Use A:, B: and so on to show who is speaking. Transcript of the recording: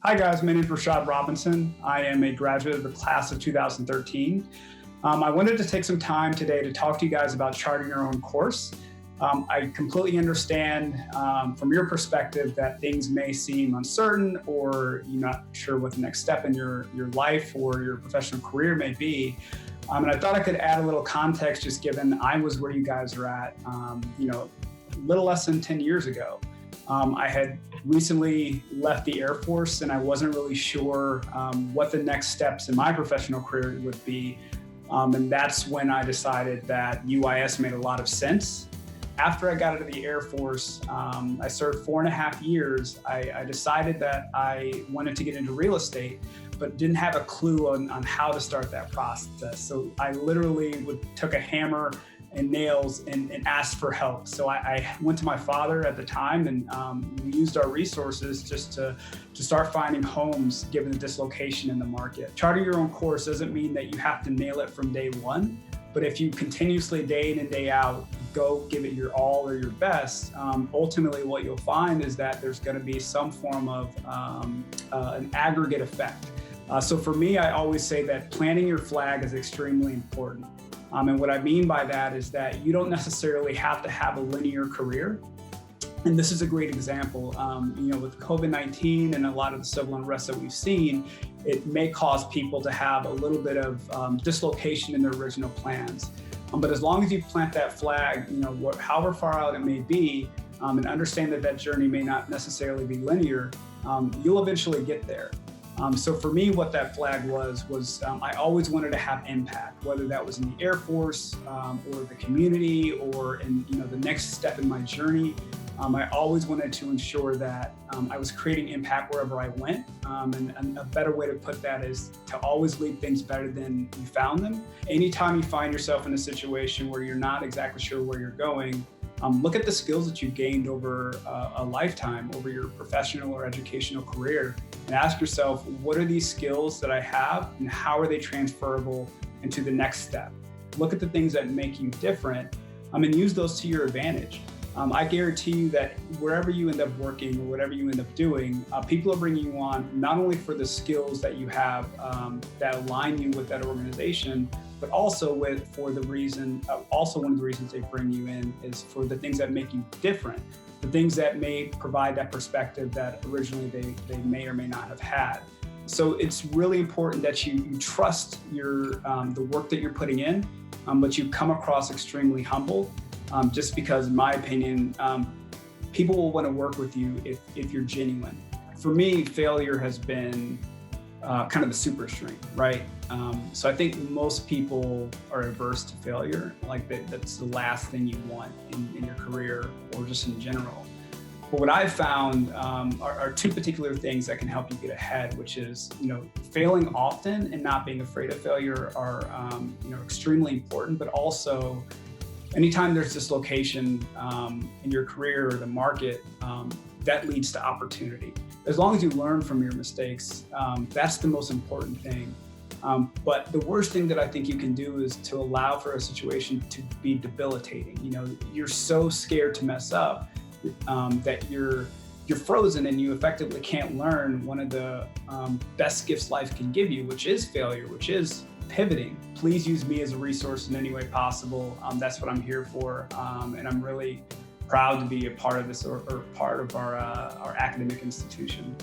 A: Hi guys, my name is Rashaad Robinson. I am a graduate of the class of 2013. I wanted to take some time today to talk to you guys about charting your own course. I completely understand from your perspective that things may seem uncertain or you're not sure what the next step in your life or your professional career may be. And I thought I could add a little context just given I was where you guys are at, a little less than 10 years ago. I had recently left the Air Force and I wasn't really sure what the next steps in my professional career would be. And that's when I decided that UIS made a lot of sense. After I got out of the Air Force, I served 4.5 years. I decided that I wanted to get into real estate, but didn't have a clue on how to start that process. So I literally took a hammer and nails and asked for help. So I went to my father at the time and we used our resources just to start finding homes given the dislocation in the market. Charting your own course doesn't mean that you have to nail it from day one, but if you continuously day in and day out, go give it your all or your best, ultimately what you'll find is that there's gonna be some form of an aggregate effect. So for me, I always say that planting your flag is extremely important. And what I mean by that is that you don't necessarily have to have a linear career. And this is a great example. With COVID-19 and a lot of the civil unrest that we've seen, it may cause people to have a little bit of dislocation in their original plans. But as long as you plant that flag, however far out it may be, and understand that that journey may not necessarily be linear, you'll eventually get there. So for me, what that flag was I always wanted to have impact, whether that was in the Air Force or the community or in the next step in my journey. I always wanted to ensure that I was creating impact wherever I went. And a better way to put that is to always leave things better than you found them. Anytime you find yourself in a situation where you're not exactly sure where you're going, look at the skills that you've gained over a lifetime, over your professional or educational career, and ask yourself, what are these skills that I have and how are they transferable into the next step? Look at the things that make you different and use those to your advantage. I guarantee you that wherever you end up working or whatever you end up doing, people are bringing you on not only for the skills that you have that align you with that organization, but also one of the reasons they bring you in is for the things that make you different, the things that may provide that perspective that originally they may or may not have had. So it's really important that you trust the work that you're putting in, but you come across extremely humble. Just because, in my opinion, people will want to work with you if you're genuine. For me, failure has been kind of the super string, right? So I think most people are averse to failure. Like that's the last thing you want in your career or just in general. But what I've found are two particular things that can help you get ahead, which is, failing often and not being afraid of failure are, extremely important, but also anytime there's dislocation in your career or the market, that leads to opportunity. As long as you learn from your mistakes, that's the most important thing. But the worst thing that I think you can do is to allow for a situation to be debilitating. You're so scared to mess up that you're frozen and you effectively can't learn one of the best gifts life can give you, which is failure, which is pivoting. Please use me as a resource in any way possible. That's what I'm here for. And I'm really proud to be a part of this or part of our academic institution.